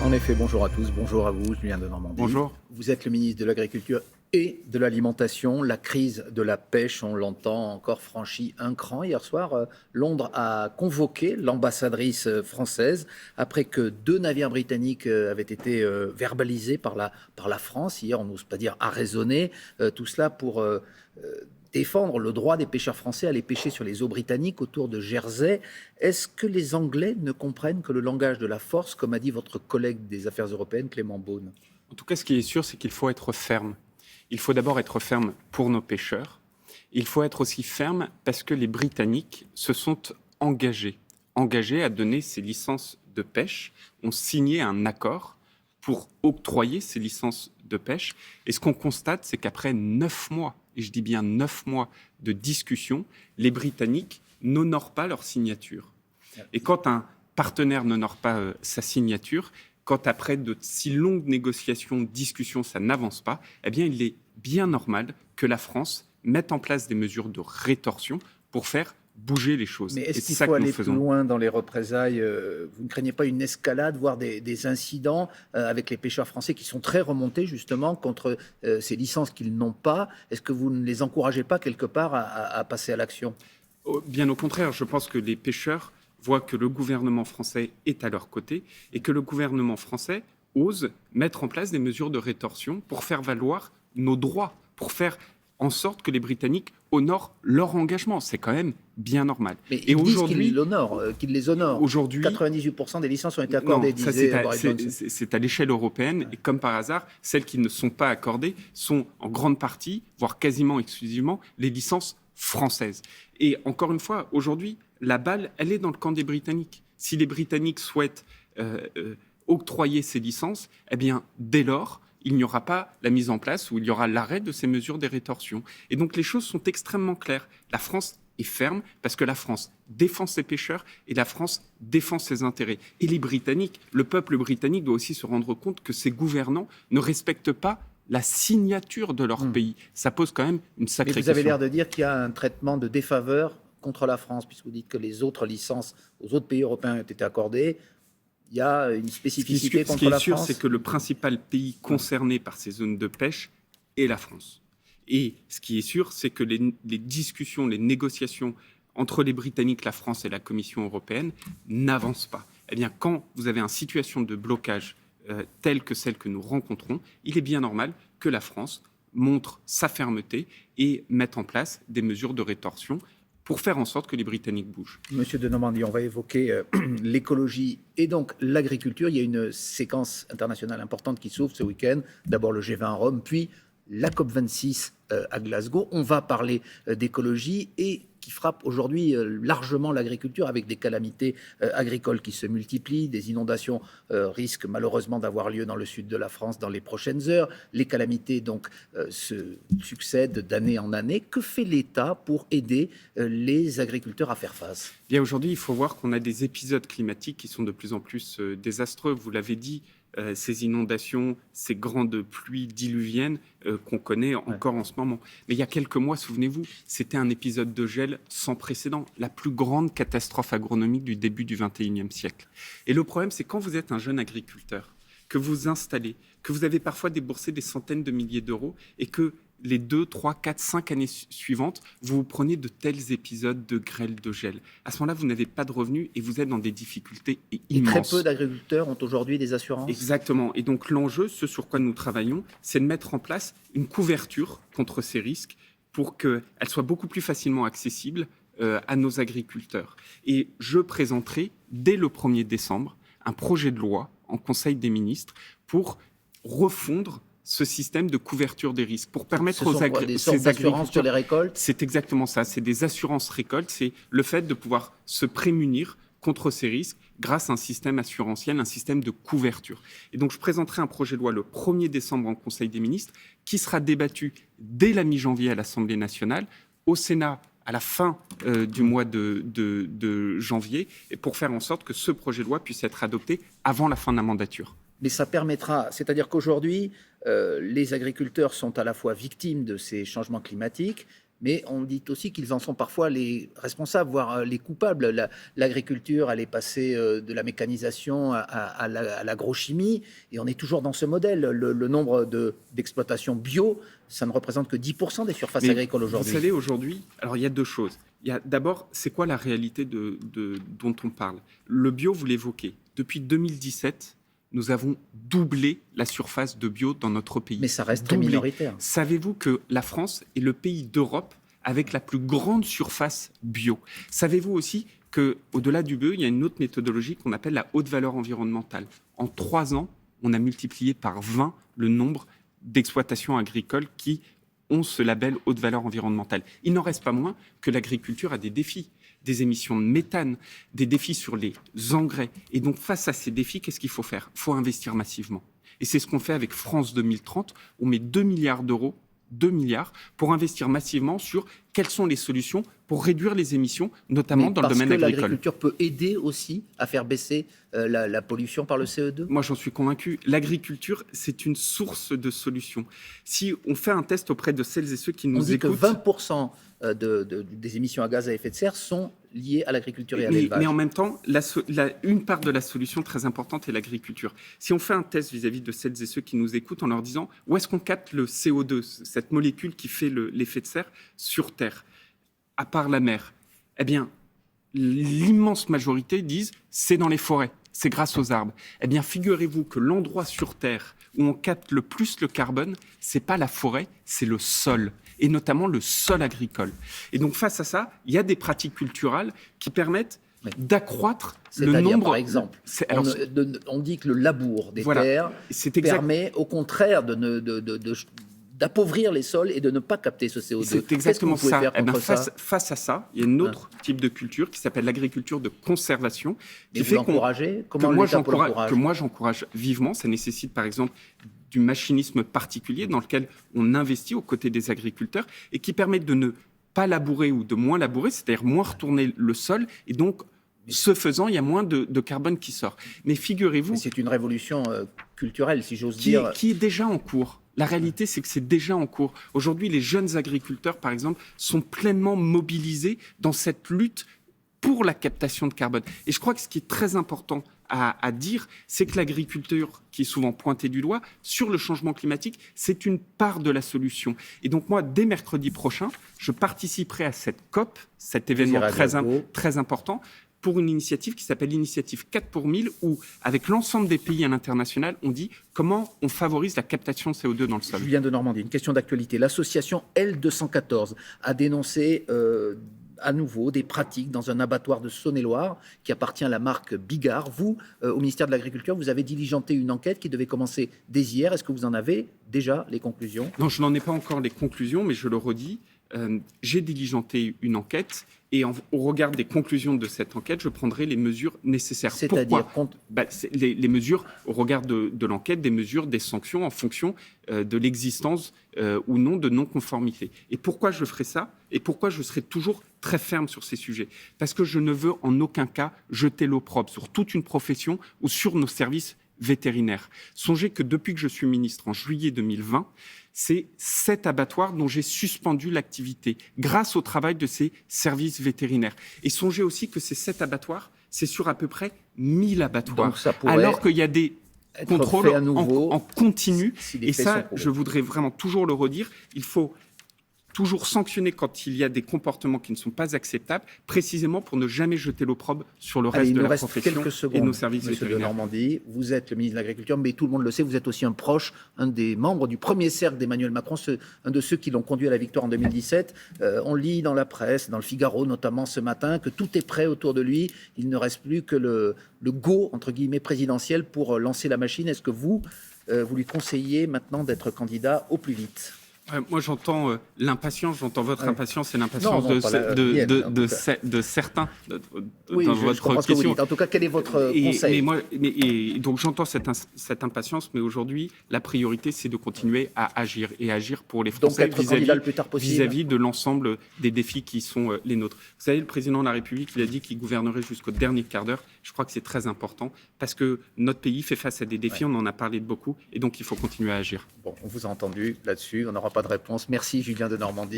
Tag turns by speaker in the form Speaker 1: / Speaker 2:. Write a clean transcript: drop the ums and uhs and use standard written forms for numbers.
Speaker 1: En effet, bonjour à tous, bonjour à vous, Julien de Normandie.
Speaker 2: Bonjour.
Speaker 1: Vous êtes le ministre de l'Agriculture et de l'Alimentation. La crise de la pêche, on l'entend, encore franchi un cran. Hier soir, Londres a convoqué l'ambassadrice française après que 2 navires britanniques avaient été verbalisés par la France. Hier, on n'ose pas dire arraisonnés. Tout cela pour défendre le droit des pêcheurs français à aller pêcher sur les eaux britanniques autour de Jersey. Est-ce que les Anglais ne comprennent que le langage de la force, comme a dit votre collègue des Affaires européennes, Clément Beaune?
Speaker 2: En tout cas, ce qui est sûr, c'est qu'il faut être ferme. Il faut d'abord être ferme pour nos pêcheurs. Il faut être aussi ferme parce que les Britanniques se sont engagés à donner ces licences de pêche, ont signé un accord pour octroyer ces licences de pêche. Et ce qu'on constate, c'est qu'après 9 mois, et je dis bien 9 mois de discussion, les Britanniques n'honorent pas leur signature. Et quand un partenaire n'honore pas sa signature, quand après de si longues négociations, discussions, ça n'avance pas, eh bien, il est bien normal que la France mette en place des mesures de rétorsion pour faire bouger les choses.
Speaker 1: Mais est-ce qu'il faut aller plus loin dans les représailles? Vous ne craignez pas une escalade, voire des incidents avec les pêcheurs français qui sont très remontés justement contre ces licences qu'ils n'ont pas? Est-ce que vous ne les encouragez pas quelque part à passer à l'action?
Speaker 2: Bien au contraire, je pense que les pêcheurs voient que le gouvernement français est à leur côté et que le gouvernement français ose mettre en place des mesures de rétorsion pour faire valoir nos droits, pour faire en sorte que les Britanniques honorent leur engagement. C'est quand même bien normal.
Speaker 1: Mais ils disent qu'ils les honorent.
Speaker 2: Aujourd'hui,
Speaker 1: 98% des licences ont été accordées, disait Boris Johnson.
Speaker 2: C'est à l'échelle européenne, et comme par hasard, celles qui ne sont pas accordées sont en grande partie, voire quasiment exclusivement, les licences françaises. Et encore une fois, aujourd'hui, la balle, elle est dans le camp des Britanniques. Si les Britanniques souhaitent octroyer ces licences, eh bien, dès lors, il n'y aura pas la mise en place ou il y aura l'arrêt de ces mesures des rétorsions. Et donc les choses sont extrêmement claires. La France est ferme parce que la France défend ses pêcheurs et la France défend ses intérêts. Et les Britanniques, le peuple britannique doit aussi se rendre compte que ses gouvernants ne respectent pas la signature de leur pays. Ça pose quand même une sacrée question.
Speaker 1: Vous avez l'air de dire qu'il y a un traitement de défaveur contre la France, puisque vous dites que les autres licences aux autres pays européens ont été accordées. Il y a une spécificité contre la France.
Speaker 2: Ce qui est sûr, c'est que le principal pays concerné par ces zones de pêche est la France. Et ce qui est sûr, c'est que les discussions, les négociations entre les Britanniques, la France et la Commission européenne n'avancent pas. Eh bien, quand vous avez une situation de blocage telle que celle que nous rencontrons, il est bien normal que la France montre sa fermeté et mette en place des mesures de rétorsion pour faire en sorte que les Britanniques bougent.
Speaker 1: Monsieur de Normandie, on va évoquer l'écologie et donc l'agriculture. Il y a une séquence internationale importante qui s'ouvre ce week-end. D'abord le G20 à Rome, puis la COP26 à Glasgow. On va parler d'écologie et qui frappe aujourd'hui largement l'agriculture avec des calamités agricoles qui se multiplient. Des inondations risquent malheureusement d'avoir lieu dans le sud de la France dans les prochaines heures. Les calamités donc se succèdent d'année en année. Que fait l'État pour aider les agriculteurs à faire face?
Speaker 2: Bien, aujourd'hui, il faut voir qu'on a des épisodes climatiques qui sont de plus en plus désastreux. Vous l'avez dit, ces inondations, ces grandes pluies diluviennes qu'on connaît encore en ce moment. Mais il y a quelques mois, souvenez-vous, c'était un épisode de gel sans précédent, la plus grande catastrophe agronomique du début du XXIe siècle. Et le problème, c'est quand vous êtes un jeune agriculteur, que vous installez, que vous avez parfois déboursé des centaines de milliers d'euros et que les 2, 3, 4, 5 années suivantes, vous prenez de tels épisodes de grêle, de gel. À ce moment-là, vous n'avez pas de revenus et vous êtes dans des difficultés immenses.
Speaker 1: Et très peu d'agriculteurs ont aujourd'hui des assurances.
Speaker 2: Exactement. Et donc l'enjeu, ce sur quoi nous travaillons, c'est de mettre en place une couverture contre ces risques pour qu'elle soit beaucoup plus facilement accessible à nos agriculteurs. Et je présenterai dès le 1er décembre un projet de loi en Conseil des ministres pour refondre ce système de couverture des risques, pour permettre aux
Speaker 1: agriculteurs sur les récoltes.
Speaker 2: C'est exactement ça, c'est des assurances récoltes, c'est le fait de pouvoir se prémunir contre ces risques grâce à un système assurantiel, un système de couverture. Et donc je présenterai un projet de loi le 1er décembre en Conseil des ministres qui sera débattu dès la mi-janvier à l'Assemblée nationale, au Sénat à la fin du mois de janvier, et pour faire en sorte que ce projet de loi puisse être adopté avant la fin de la mandature.
Speaker 1: Mais ça permettra, c'est-à-dire qu'aujourd'hui, les agriculteurs sont à la fois victimes de ces changements climatiques, mais on dit aussi qu'ils en sont parfois les responsables, voire les coupables. L'agriculture, elle est passée de la mécanisation à l'agrochimie, et on est toujours dans ce modèle. Le nombre d'exploitations bio, ça ne représente que 10% des surfaces agricoles aujourd'hui.
Speaker 2: Vous savez, aujourd'hui, alors il y a deux choses. Il y a d'abord, c'est quoi la réalité dont on parle? Le bio, vous l'évoquez. Depuis 2017, nous avons doublé la surface de bio dans notre pays.
Speaker 1: Mais ça reste très minoritaire.
Speaker 2: Savez-vous que la France est le pays d'Europe avec la plus grande surface bio? Savez-vous aussi qu'au-delà du bio, il y a une autre méthodologie qu'on appelle la haute valeur environnementale. En 3 ans, on a multiplié par 20 le nombre d'exploitations agricoles qui ont ce label haute valeur environnementale. Il n'en reste pas moins que l'agriculture a des défis, des émissions de méthane, des défis sur les engrais. Et donc, face à ces défis, qu'est-ce qu'il faut faire? Il faut investir massivement. Et c'est ce qu'on fait avec France 2030. On met 2 milliards d'euros, 2 milliards, pour investir massivement sur quelles sont les solutions pour réduire les émissions, notamment dans le domaine agricole.
Speaker 1: Parce que l'agriculture peut aider aussi à faire baisser la pollution par le CO2 ?
Speaker 2: Moi, j'en suis convaincu. L'agriculture, c'est une source de solutions. Si on fait un test auprès de celles et ceux qui nous écoutent...
Speaker 1: On dit que 20% des émissions à gaz à effet de serre sont liées à l'agriculture et à l'élevage.
Speaker 2: Mais en même temps, une part de la solution très importante est l'agriculture. Si on fait un test vis-à-vis de celles et ceux qui nous écoutent en leur disant où est-ce qu'on capte le CO2, cette molécule qui fait l'effet de serre sur Terre, à part la mer, eh bien, l'immense majorité disent c'est dans les forêts, c'est grâce aux arbres. Eh bien, figurez-vous que l'endroit sur Terre où on capte le plus le carbone, c'est pas la forêt, c'est le sol, et notamment le sol agricole. Et donc, face à ça, il y a des pratiques culturelles qui permettent d'accroître le nombre...
Speaker 1: Par exemple, on dit que le labour des terres permet au contraire d'appauvrir les sols et de ne pas capter ce CO2.
Speaker 2: C'est exactement ça. Face à ça, il y a un autre type de culture qui s'appelle l'agriculture de conservation.
Speaker 1: Mais vous l'encouragez ? Comment l'État l'encourage ?
Speaker 2: Que moi, j'encourage vivement. Ça nécessite, par exemple, du machinisme particulier dans lequel on investit aux côtés des agriculteurs et qui permet de ne pas labourer ou de moins labourer, c'est-à-dire moins retourner le sol. Et donc, ce faisant, il y a moins de carbone qui sort. Mais figurez-vous...
Speaker 1: C'est une révolution culturelle, si j'ose dire.
Speaker 2: Qui est déjà en cours. La réalité, c'est que c'est déjà en cours. Aujourd'hui, les jeunes agriculteurs, par exemple, sont pleinement mobilisés dans cette lutte pour la captation de carbone. Et je crois que ce qui est très important à dire, c'est que l'agriculture, qui est souvent pointée du doigt, sur le changement climatique, c'est une part de la solution. Et donc moi, dès mercredi prochain, je participerai à cette COP, cet événement très important, pour une initiative qui s'appelle l'initiative 4 pour 1000, où, avec l'ensemble des pays à l'international, on dit comment on favorise la captation de CO2 dans le sol.
Speaker 1: Julien de Normandie, une question d'actualité. L'association L214 a dénoncé à nouveau des pratiques dans un abattoir de Saône-et-Loire qui appartient à la marque Bigard. Vous, au ministère de l'Agriculture, vous avez diligenté une enquête qui devait commencer dès hier. Est-ce que vous en avez déjà les conclusions ?
Speaker 2: Non, je n'en ai pas encore les conclusions, mais je le redis. J'ai diligenté une enquête et au regard des conclusions de cette enquête, je prendrai les mesures nécessaires.
Speaker 1: C'est-à-dire
Speaker 2: les mesures au regard de l'enquête, des mesures, des sanctions en fonction de l'existence ou non de non-conformité. Et pourquoi je ferai ça ? Et pourquoi je serai toujours très ferme sur ces sujets ? Parce que je ne veux en aucun cas jeter l'opprobre sur toute une profession ou sur nos services vétérinaires. Songez que depuis que je suis ministre en juillet 2020, c'est 7 abattoirs dont j'ai suspendu l'activité grâce au travail de ces services vétérinaires. Et songez aussi que ces 7 abattoirs, c'est sur à peu près 1000 abattoirs. Alors qu'il y a des contrôles en continu. Et ça, je voudrais vraiment toujours le redire, il faut toujours sanctionner quand il y a des comportements qui ne sont pas acceptables, précisément pour ne jamais jeter l'opprobre sur le reste de la profession et nos services vétérinaires.
Speaker 1: De Normandie, vous êtes le ministre de l'Agriculture, mais tout le monde le sait, vous êtes aussi un proche, un des membres du premier cercle d'Emmanuel Macron, un de ceux qui l'ont conduit à la victoire en 2017. On lit dans la presse, dans le Figaro notamment ce matin, que tout est prêt autour de lui. Il ne reste plus que le go, entre guillemets, présidentiel pour lancer la machine. Est-ce que vous lui conseillez maintenant d'être candidat au plus vite ?
Speaker 2: Moi, j'entends l'impatience, j'entends votre impatience et l'impatience de certains dans votre question.
Speaker 1: En tout cas, quel est votre conseil ?
Speaker 2: Donc, j'entends cette impatience, mais aujourd'hui, la priorité, c'est de continuer à agir et agir pour les Français vis-à-vis de l'ensemble des défis qui sont les nôtres. Vous savez, le président de la République, il a dit qu'il gouvernerait jusqu'au dernier quart d'heure. Je crois que c'est très important parce que notre pays fait face à des défis, on en a parlé de beaucoup, et donc il faut continuer à agir.
Speaker 1: Bon, on vous a entendu là-dessus, on n'aura pas de réponse. Merci Julien de Normandie.